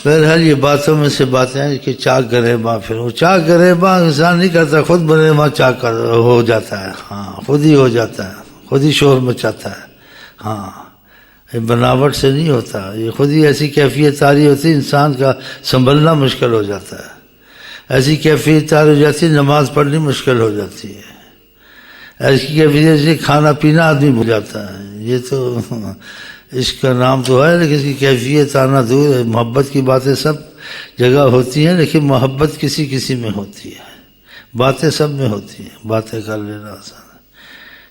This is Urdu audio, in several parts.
بہرحال یہ باتوں میں سے باتیں ہیں کہ چاک گریباں پھر وہ چاک گریباں انسان نہیں کرتا، خود گریباں چاک ہو جاتا ہے، ہاں خود ہی ہو جاتا ہے، خود ہی شور مچاتا ہے، ہاں یہ بناوٹ سے نہیں ہوتا، یہ خود ہی ایسی کیفیت طاری ہوتی ہے انسان کا سنبھلنا مشکل ہو جاتا ہے، ایسی کیفیت طاری ہو جاتی ہے نماز پڑھنی مشکل ہو جاتی ہے، ایسی کیفیت سے کھانا پینا آدمی بھول جاتا ہے۔ یہ تو اس کا نام تو ہے لیکن اس کی کیفیت آنا دور ہے۔ محبت کی باتیں سب جگہ ہوتی ہیں لیکن محبت کسی کسی میں ہوتی ہے، باتیں سب میں ہوتی ہیں، باتیں کر لینا آسان ہے۔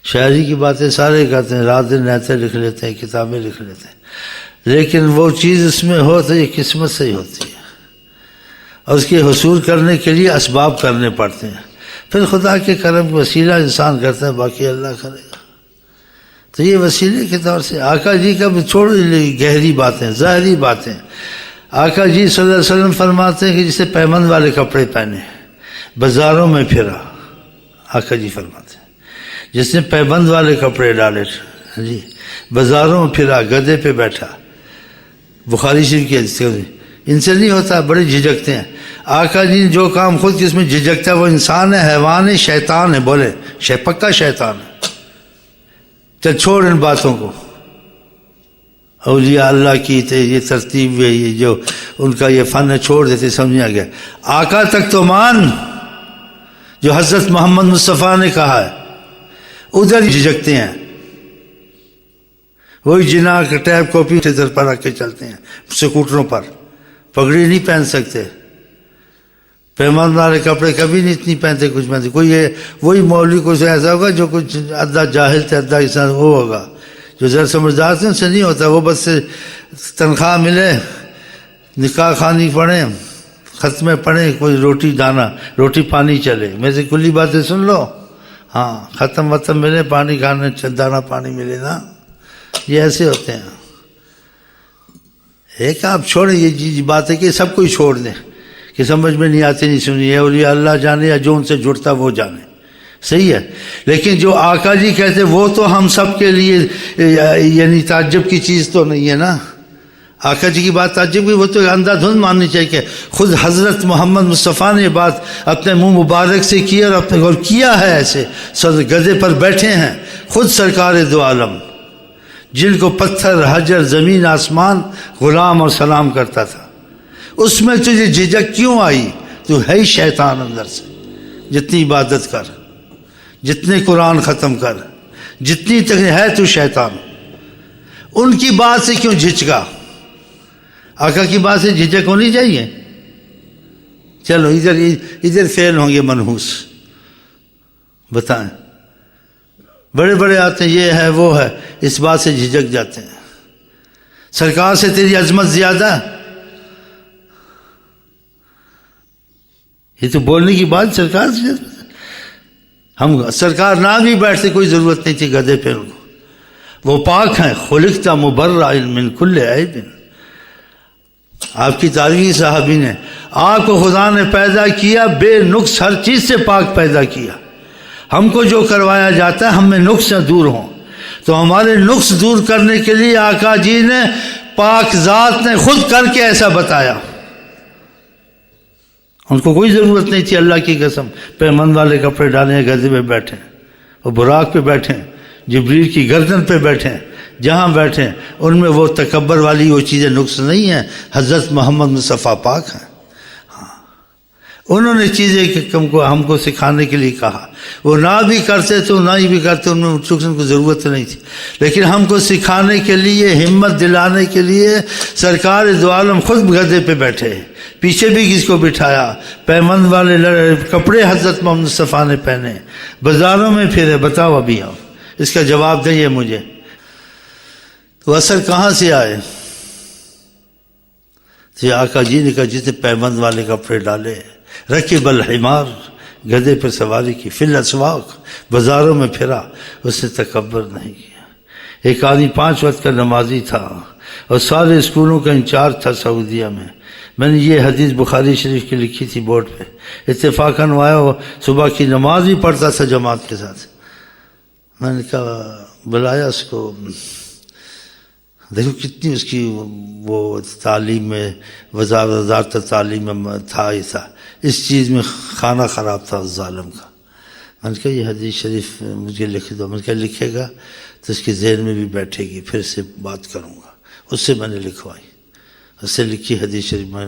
شاعری کی باتیں سارے کرتے ہیں، رات دن نعتیں لکھ لیتے ہیں، کتابیں لکھ لیتے ہیں، لیکن وہ چیز اس میں ہو تو یہ قسمت سے ہی ہوتی ہے، اور اس کے حصول کرنے کے لیے اسباب کرنے پڑتے ہیں، پھر خدا کے کرم کا وسیلہ انسان کرتا ہے، باقی اللہ کرے گا۔ تو یہ وسیلے کے طور سے آقا جی کا بھی چھوڑ گہری باتیں، ظاہری باتیں، آقا جی صلی اللہ علیہ وسلم فرماتے ہیں کہ جسے پیمند والے کپڑے پہنے بازاروں میں پھرا، آقا جی فرماتے ہیں جس نے پیبند والے کپڑے ڈالے جی بازاروں میں پھرا، گدھے پہ بیٹھا، بخاری شریف کی حدیث ہے، ان سے نہیں ہوتا، بڑے جھجکتے ہیں۔ آقا جی نے جو کام خود جس میں جھجکتا ہے وہ انسان ہے، حیوان ہے، شیطان ہے، بولے پکا شیطان ہے۔ چل چھوڑ ان باتوں کو، اولیاء اللہ کی یہ ترتیب ہے، یہ جو ان کا یہ فن ہے چھوڑ دیتے، سمجھا گیا۔ آقا تک تو مان جو حضرت محمد مصطفیٰ نے کہا ہے، ادھر ہی جھجکتے ہیں، وہی جناح کا ٹیپ کاپی ادھر پر رکھ کے چلتے ہیں، سکوٹروں پر پگڑی نہیں پہن سکتے، پیمان والے کپڑے کبھی نہیں اتنی پہنتے، کچھ پہنتے، کوئی یہ وہی مولوی کو ایسا ہوگا جو کچھ ادھا جاہل تھے، ادھا انسان وہ ہوگا جو ذرا سمجھدار تھے، ان سے نہیں ہوتا، وہ بس تنخواہ ملے، نکاح خوانی پڑھیں، ختمیں پڑھیں، کوئی روٹی دانا، روٹی پانی چلے، میں سے کلی باتیں سن لو، ہاں ختم وتم ملے، پانی کھانے دانا پانی ملے نا، یہ ایسے ہوتے ہیں۔ ایک آپ چھوڑیں یہ باتیں کہ سب کوئی چھوڑ دیں کہ سمجھ میں نہیں آتی نہیں سنی ہے، اولیاء اللہ جانے یا جو ان سے جڑتا وہ جانے، صحیح ہے، لیکن جو آقا جی کہتے وہ تو ہم سب کے لیے یعنی تعجب کی چیز تو نہیں ہے نا۔ آقا جی کی بات تعجب کی، وہ تو اندھا دھند ماننی چاہیے کہ خود حضرت محمد مصطفیٰ نے یہ بات اپنے منہ مبارک سے کی اور اپنے اور کیا ہے، ایسے گدھے پر بیٹھے ہیں خود سرکار دو عالم، جن کو پتھر حجر زمین آسمان غلام اور سلام کرتا تھا، اس میں تجھے جھجک کیوں آئی؟ تو ہے ہی شیطان اندر سے، جتنی عبادت کر، جتنے قرآن ختم کر، جتنی تک ہے تو شیطان، ان کی بات سے کیوں جھجکا؟ آقا کی بات سے جھجک ہونی چاہیے؟ چلو ادھر فیل ہوں گے منحوس، بتائیں، بڑے بڑے آتے ہیں، یہ ہے وہ ہے، اس بات سے جھجک جاتے ہیں۔ سرکار سے تیری عظمت زیادہ، یہ تو بولنے کی بات سرکار سے، ہم سرکار نہ بھی بیٹھتے کوئی ضرورت نہیں تھی گدھے پہ ان کو، وہ پاک ہیں، خلقت مبرأ من کل عیب، آپ کی تعریف صحابی نے، آپ کو خدا نے پیدا کیا بے نقص، ہر چیز سے پاک پیدا کیا، ہم کو جو کروایا جاتا ہے ہم میں نقص دور ہوں، تو ہمارے نقص دور کرنے کے لیے آقا جی نے پاک ذات نے خود کر کے ایسا بتایا، ان کو کوئی ضرورت نہیں تھی، اللہ کی قسم، پیمند والے کپڑے ڈالیں، گدھے پہ بیٹھیں، اور براق پہ بیٹھیں، جبریل کی گردن پہ بیٹھیں، جہاں بیٹھیں ان میں وہ تکبر والی وہ چیزیں نقص نہیں ہیں، حضرت محمد مصطفیٰ پاک ہیں، ہاں انہوں نے چیزیں ہم کو سکھانے کے لیے کہا، وہ نہ بھی کرتے تو نہ ہی بھی کرتے، ان میں انسٹرکشن کو ضرورت نہیں تھی، لیکن ہم کو سکھانے کے لیے، ہمت دلانے کے لیے سرکار دو عالم خود گدھے پہ بیٹھے، پیچھے بھی کس کو بٹھایا، پیمند والے کپڑے حضرت محمد مصطفیٰ نے پہنے، بازاروں میں پھرے، بتاؤ ابھی آپ اس کا جواب دیں مجھے، تو اثر کہاں سے آئے؟ تو آقا جی نے کہا جس نے پیمند والے کپڑے ڈالے، رکب الحمار، گدھے پر سواری کی، فی الاسواق، بازاروں میں پھرا، اس نے تکبر نہیں کیا۔ ایک آدمی 5 وقت کا نمازی تھا اور سارے اسکولوں کا انچارج تھا سعودیہ میں نے یہ حدیث بخاری شریف کی لکھی تھی بورڈ پہ، اتفاقاً وہ آیا، وہ صبح کی نماز بھی پڑھتا تھا جماعت کے ساتھ، میں نے کہا بلایا اس کو، دیکھو کتنی اس کی وہ تعلیم میں وزارت تعلیم میں تھا ایسا، اس چیز میں کھانا خراب تھا اس ظالم کا۔ میں نے کہا یہ حدیث شریف مجھے لکھ دو، میں نے کہا لکھے گا تو اس کے ذہن میں بھی بیٹھے گی، پھر سے بات کروں گا۔ اس سے میں نے لکھوائی، اس سے لکھی حدیث شریف۔ میں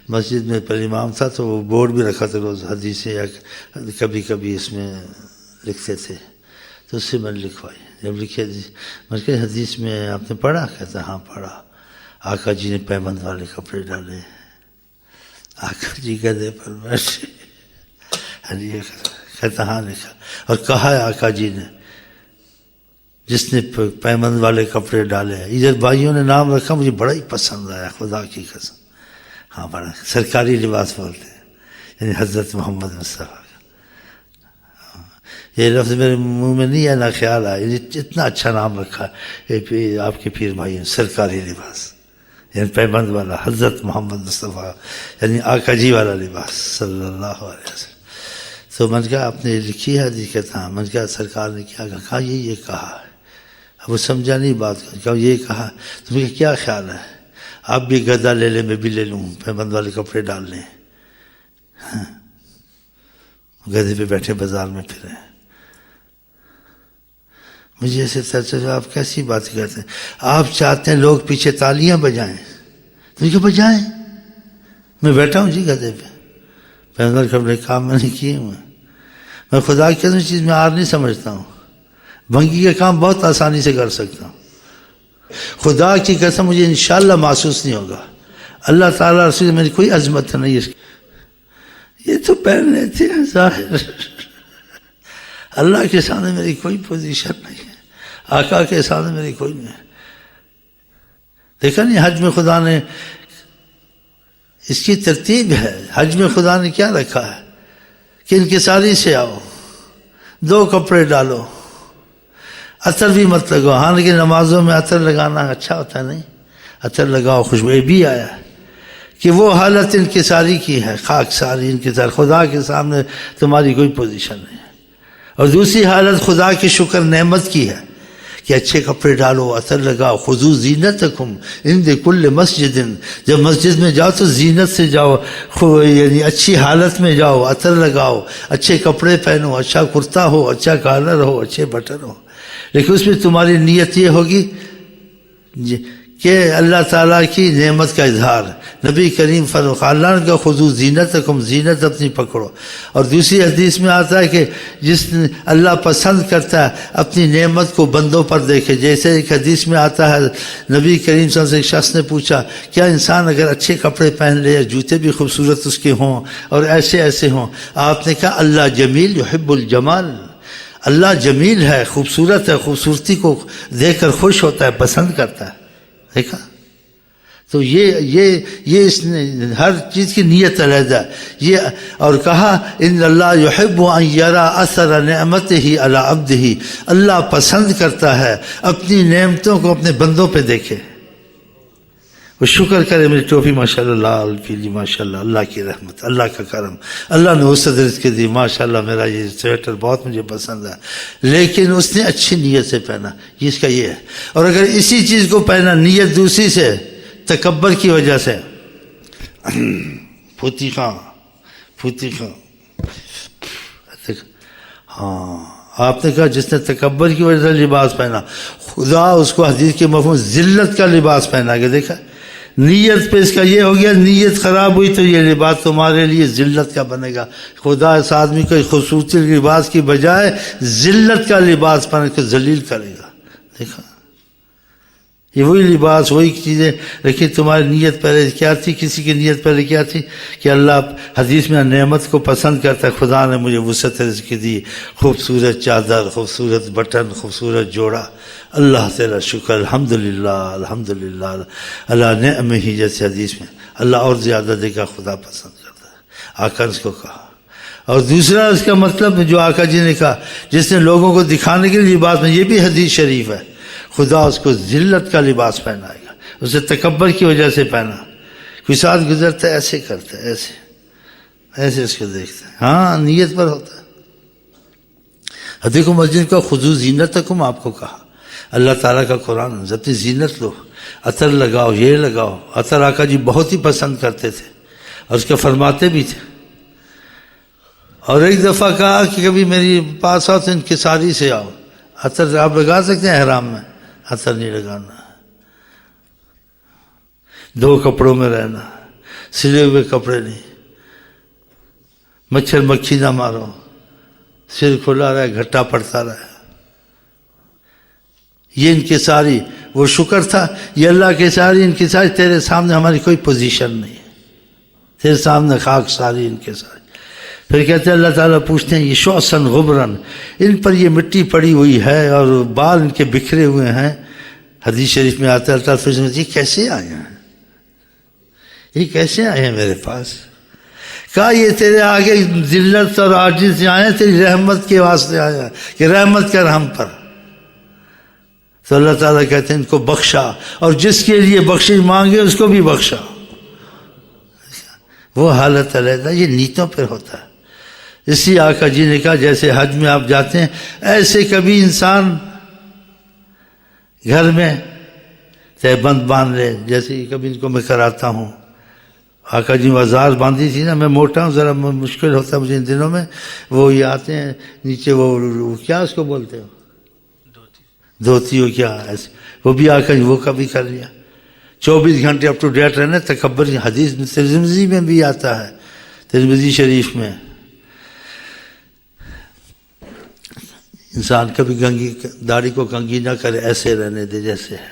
مسجد میں پر امام تھا تو وہ بورڈ بھی رکھا تھا روز حدیثیں، یا کبھی کبھی اس میں لکھتے تھے، تو اس سے میں نے لکھوائی۔ جب لکھے میں نے کہا حدیث میں آپ نے پڑھا؟ کہتا ہاں پڑھا، آقا جی نے پیبند والے کپڑے ڈالے، آقا جی گدھے پر بیٹھے، کہتا ہاں لکھا، اور کہا ہے آقا جی نے جس نے پیمند والے کپڑے ڈالے ہیں۔ ادھر بھائیوں نے نام رکھا، مجھے بڑا ہی پسند آیا، خدا کی قسم۔ ہاں بڑا سرکاری لباس بولتے ہیں، یعنی حضرت محمد مصطفیٰ کا۔ یہ لفظ میرے منہ میں نہیں آنا، خیال آیا، اتنا اچھا نام رکھا آپ کے پیر بھائیوں، سرکاری لباس، یعنی پیمند والا حضرت محمد مصطفیٰ، یعنی آقا جی والا لباس صلی اللہ علیہ وسلم۔ تو میں نے کہا آپ نے لکھی ہے حدیث؟ کہتا ہاں۔ میں نے کہا سرکار نے کیا کہا؟ یہ کہا ہے۔ اب وہ سمجھا نہیں بات، کہا یہ کہا تو مجھے کیا خیال ہے آپ بھی گدا لے لیں، میں بھی لے لوں، پیمند والے کپڑے ڈال لیں، گدھے پہ بیٹھے بازار میں پھرے۔ مجھے ایسے آپ کیسی بات کرتے ہیں؟ آپ چاہتے ہیں لوگ پیچھے تالیاں بجائیں، تو یہ بجائیں، میں بیٹھا ہوں جی گدھے پہ، پیمند والے کپڑے کام میں نے کیے ہوئے۔ میں خدا کی قسم چیز میں آر نہیں سمجھتا ہوں، بھنگی کا کام بہت آسانی سے کر سکتا ہوں۔ خدا کی قسم مجھے انشاءاللہ محسوس نہیں ہوگا، اللہ تعالیٰ رسول میری کوئی عظمت نہیں ہے، یہ تو پہن لیتے ہیں ظاہر، اللہ کے سامنے میری کوئی پوزیشن نہیں ہے، آقا کے سامنے میری کوئی نہیں ہے۔ دیکھا نہیں حج میں خدا نے اس کی ترتیب ہے، حج میں خدا نے کیا رکھا ہے کہ انکساری سے آؤ، 2 کپڑے ڈالو، عطر بھی مت لگاؤ۔ ہاں لیکن نمازوں میں عطر لگانا اچھا ہوتا ہے، نہیں عطر لگاؤ، خوشبو بھی آیا ہے کہ وہ حالت انکساری کی ہے، خاک ساری انکسار، خدا کے سامنے تمہاری کوئی پوزیشن نہیں ہے۔ اور دوسری حالت خدا کی شکر نعمت کی ہے کہ اچھے کپڑے ڈالو، عطر لگاؤ، خذوا زینتکم عند کل مسجد، جب مسجد میں جاؤ تو زینت سے جاؤ، یعنی اچھی حالت میں جاؤ، عطر لگاؤ، اچھے کپڑے پہنو، اچھا کرتا ہو، اچھا کالر ہو، اچھے بٹن ہو، لیکن اس میں تمہاری نیت یہ ہوگی کہ اللہ تعالیٰ کی نعمت کا اظہار۔ نبی کریم فرمایا اللہ کا خذوا زینتکم، زینت اپنی پکڑو۔ اور دوسری حدیث میں آتا ہے کہ جس اللہ پسند کرتا ہے اپنی نعمت کو بندوں پر دیکھے، جیسے ایک حدیث میں آتا ہے نبی کریم صلی اللہ علیہ وسلم سے ایک شخص نے پوچھا کیا انسان اگر اچھے کپڑے پہن لے، جوتے بھی خوبصورت اس کے ہوں اور ایسے ہوں، آپ نے کہا اللہ جمیل یحب الجمال، اللہ جمیل ہے، خوبصورت ہے، خوبصورتی کو دیکھ کر خوش ہوتا ہے، پسند کرتا ہے۔ دیکھا تو یہ اس نے ہر چیز کی نیت علیحدہ یہ، اور کہا ان اللہ یحب ان یرا اثر نعمتہ علی عبدہ، اللہ پسند کرتا ہے اپنی نعمتوں کو اپنے بندوں پہ دیکھے، وہ شکر کرے۔ میری ٹوپی ماشاءاللہ لال پیلی ماشاءاللہ، اللہ کی رحمت، اللہ کا کرم، اللہ نے وسعت رزق دی، ماشاءاللہ میرا یہ سویٹر بہت مجھے پسند ہے، لیکن اس نے اچھی نیت سے پہنا، اس کا یہ ہے۔ اور اگر اسی چیز کو پہنا نیت دوسری سے، تکبر کی وجہ سے، پھوتی خاں، ہاں آپ نے کہا جس نے تکبر کی وجہ سے لباس پہنا، خدا اس کو حدیث کے مفہوم ذلت کا لباس پہنا کے دیکھا، نیت پہ اس کا یہ ہو گیا، نیت خراب ہوئی تو یہ لباس تمہارے لیے ذلت کا بنے گا۔ خدا اس آدمی کو خصوصی لباس کی بجائے ذلت کا لباس پہن کے ذلیل کرے گا۔ دیکھا یہ وہی لباس، وہی چیزیں لیکن تمہاری نیت پہلے کیا تھی، کسی کی نیت پہلے کیا تھی کہ اللہ حدیث میں نعمت کو پسند کرتا ہے، خدا نے مجھے وسعت رزق دی، خوبصورت چادر، خوبصورت بٹن، خوبصورت جوڑا، اللہ تعالیٰ شکر، الحمدللہ الحمدللہ اللہ نعمہ ہی، جیسے حدیث میں اللہ اور زیادہ دے گا، خدا پسند کرتا ہے، آقا نے اس کو کہا۔ اور دوسرا اس کا مطلب جو آقا جی نے کہا جس نے لوگوں کو دکھانے کے لیے لباس میں، یہ بھی حدیث شریف ہے، خدا اس کو ذلت کا لباس پہنائے گا، اسے تکبر کی وجہ سے پہنا۔ کوئی ساتھ گزرتا ہے ایسے کرتا ہے، ایسے اس کو دیکھتا ہے، ہاں نیت پر ہوتا ہے۔ دیکھو مسجد کا خذوا زینتکم آپ کو کہا، اللہ تعالیٰ کا قرآن، اپنی زینت لو، عطر لگاؤ، یہ لگاؤ. عطر آقا جی بہت ہی پسند کرتے تھے اور اس کا فرماتے بھی تھے. اور ایک دفعہ کہا کہ کبھی میری پاس آؤ تو انکساری سے آؤ. عطر آپ لگا سکتے ہیں احرام میں، عطر نہیں لگانا. دو کپڑوں میں رہنا، سلے ہوئے کپڑے نہیں. مچھر مکھی نہ مارو، سر کھلا رہے، گھٹا پڑتا رہے. یہ انکساری وہ شکر تھا. یہ اللہ کے ساری انکساری، تیرے سامنے ہماری کوئی پوزیشن نہیں ہے، تیرے سامنے خاک ساری انکساری. پھر کہتے ہیں اللہ تعالیٰ پوچھتے ہیں یہ شعثاً غبراً، ان پر یہ مٹی پڑی ہوئی ہے اور بال ان کے بکھرے ہوئے ہیں. حدیث شریف میں آتا ہے اللہ تعالیٰ پوچھتے ہیں یہ کیسے آئے ہیں، یہ کیسے آئے ہیں میرے پاس؟ کہا یہ تیرے آگے ذلت اور عاجز سے آئے ہیں، تیری رحمت کے واسطے آئے ہیں کہ رحمت کر ہم پر. تو اللہ تعالیٰ کہتے ہیں ان کو بخشا، اور جس کے لیے بخشش مانگے اس کو بھی بخشا. وہ حالت علیحدہ، یہ نیتوں پر ہوتا ہے. اسی آقا جی نے کہا جیسے حج میں آپ جاتے ہیں، ایسے کبھی انسان گھر میں تہبند باندھ لے، جیسے کبھی ان کو میں کراتا ہوں. آقا جی وزار باندھی تھی نا، میں موٹا ہوں ذرا مشکل ہوتا ہے مجھے ان دنوں میں. وہ یہ آتے ہیں نیچے، وہ کیا اس کو بولتے ہو، دھوتی ہو کیا ایسے، وہ بھی آقا جی وہ کبھی کر لیا. 24 گھنٹے اپ ٹو ڈیٹ رہنا. تکبر حدیث ترمذی میں بھی آتا ہے، ترمذی شریف میں. انسان کبھی داڑھی کو کنگھی نہ کرے، ایسے رہنے دے جیسے ہے.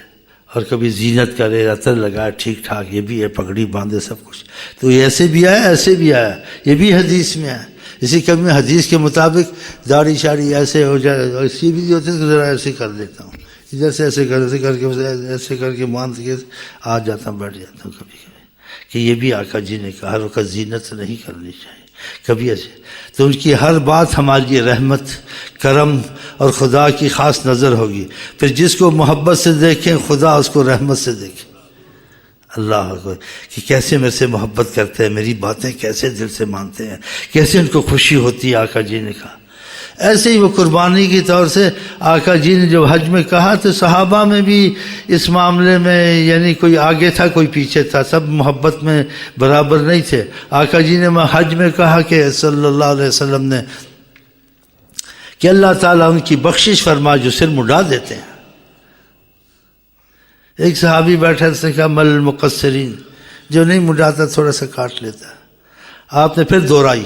اور کبھی زینت کرے، عطر لگائے، ٹھیک ٹھاک. یہ بھی ہے، پگڑی باندھے، سب کچھ. تو یہ ایسے بھی آیا، ایسے بھی آیا. یہ بھی حدیث میں ہے. اسی کبھی میں حدیث کے مطابق داڑھی شاڑھی ایسے ہو جائے، اور اسی بھی ہوتے تو ذرا ایسے کر دیتا ہوں، ادھر سے ایسے کر کے ایسے کر کے باندھ کے آ جاتا ہوں، بیٹھ جاتا ہوں کبھی کبھی. کہ یہ بھی آقا جی نے کہا ہر وقت زینت نہیں کرنی چاہیے کبھی ایسے. تو ان کی ہر بات ہمارے لیے رحمت، کرم اور خدا کی خاص نظر ہوگی. پھر جس کو محبت سے دیکھیں خدا اس کو رحمت سے دیکھیں. اللہ کو کہ کیسے میرے سے محبت کرتے ہیں، میری باتیں کیسے دل سے مانتے ہیں، کیسے ان کو خوشی ہوتی ہے. آقا جی نے کہا ایسے ہی وہ قربانی کی طور سے آقا جی نے جو حج میں کہا تو صحابہ میں بھی اس معاملے میں یعنی کوئی آگے تھا کوئی پیچھے تھا، سب محبت میں برابر نہیں تھے. آقا جی نے حج میں کہا کہ صلی اللہ علیہ وسلم نے کہ اللہ تعالیٰ ان کی بخشش فرما جو سر مڈا دیتے ہیں. ایک صحابی بیٹھا اس نے کہا مل المقصرین، جو نہیں مڈاتا تھوڑا سا کاٹ لیتا. آپ نے پھر دہرائی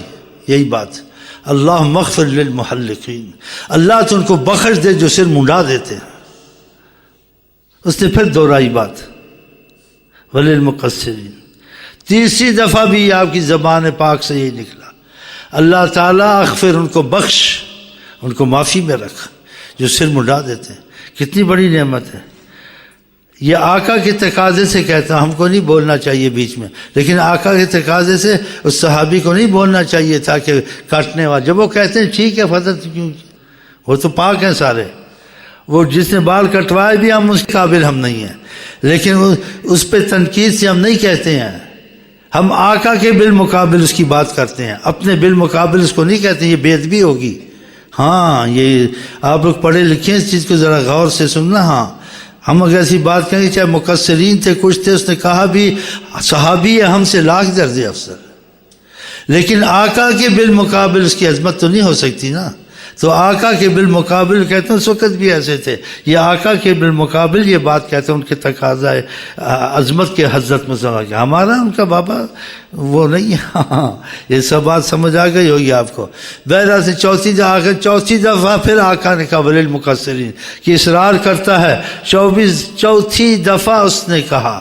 یہی بات، اللہ مغفر للمحلقین، اللہ تو ان کو بخش دے جو سر منڈا دیتے ہیں. اس نے پھر دہرائی بات وللمقصرین. تیسری دفعہ بھی آپ کی زبان پاک سے یہی نکلا، اللہ تعالیٰ اغفر، ان کو بخش، ان کو معافی میں رکھ جو سر منڈا دیتے ہیں. کتنی بڑی نعمت ہے. یہ آقا کے تقاضے سے کہتا ہوں، ہم کو نہیں بولنا چاہیے بیچ میں، لیکن آقا کے تقاضے سے اس صحابی کو نہیں بولنا چاہیے تھا کہ کاٹنے والا. جب وہ کہتے ہیں ٹھیک ہے فضل کیوں، وہ تو پاک ہیں سارے. وہ جس نے بال کٹوائے بھی ہم اس قابل ہم نہیں ہیں، لیکن اس پہ تنقید سے ہم نہیں کہتے ہیں. ہم آقا کے بالمقابل اس کی بات کرتے ہیں، اپنے بالمقابل اس کو نہیں کہتے. یہ بے ادبی ہوگی. ہاں یہ آپ لوگ پڑھے لکھے اس چیز کو ذرا غور سے سننا. ہاں ہم اگر ایسی بات کہیں چاہے مقصرین تھے کچھ تھے، اس نے کہا بھی صحابی ہے ہم سے لاکھ درجے افضل، لیکن آقا کے بالمقابل اس کی عظمت تو نہیں ہو سکتی نا. تو آقا کے بالمقابل کہتے ہیں اس وقت بھی ایسے تھے. یہ آقا کے بالمقابل یہ بات کہتے ہیں، ان کے تقاضا عظمت کے حضرت میں سمجھ گیا. ہمارا ان کا بابا وہ نہیں ہے. ہاں یہ سب بات سمجھ آ گئی ہوگی آپ کو. بہرحال سے چوتھی دفعہ پھر آقا نے کہا وللمقصرین کہ اصرار کرتا ہے. چوتھی دفعہ اس نے کہا،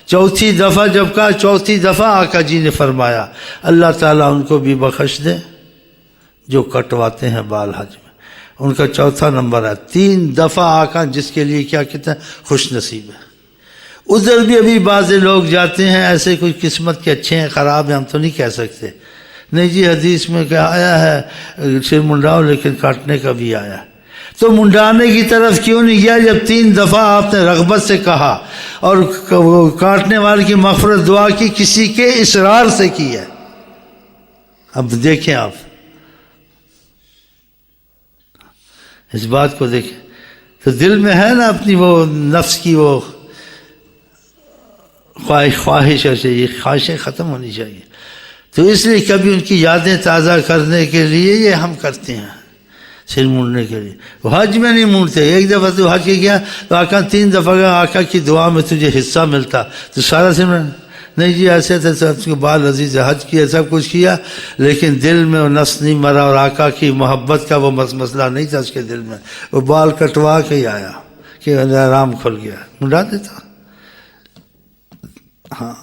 چوتھی دفعہ جب کہا، چوتھی دفعہ آقا جی نے فرمایا اللہ تعالیٰ ان کو بھی بخش دے جو کٹواتے ہیں بال حج میں. ان کا چوتھا نمبر ہے. 3 دفعہ آقا جس کے لیے کیا کہتے ہیں خوش نصیب ہے. ادھر بھی ابھی بعض لوگ جاتے ہیں ایسے کوئی قسمت کے اچھے ہیں خراب ہیں ہم تو نہیں کہہ سکتے. نہیں جی حدیث میں کیا آیا ہے سر منڈاؤ، لیکن کاٹنے کا بھی آیا. تو منڈانے کی طرف کیوں نہیں گیا جب 3 دفعہ آپ نے رغبت سے کہا اور کاٹنے والے کی مغفرت دعا کی کسی کے اصرار سے کی ہے. اب دیکھیں آپ اس بات کو دیکھیں تو دل میں ہے نا اپنی وہ نفس کی وہ خواہش ہے یہ خواہشیں ختم ہونی چاہیے. تو اس لیے کبھی ان کی یادیں تازہ کرنے کے لیے یہ ہم کرتے ہیں سر مونڈنے کے لیے. حج میں نہیں مونڈتے. ایک دفعہ تو حج کے گیا تو آقا 3 دفعہ گیا, آقا کی دعا میں تجھے حصہ ملتا تو سارا سر نہیں جی ایسے تھے سب کے بال عزیز حج کیا سب کچھ کیا لیکن دل میں وہ نس نہیں مرا اور آقا کی محبت کا وہ مسئلہ نہیں تھا اس کے دل میں. وہ بال کٹوا کے ہی آیا کہ آرام کھل گیا, منڈا دیتا. ہاں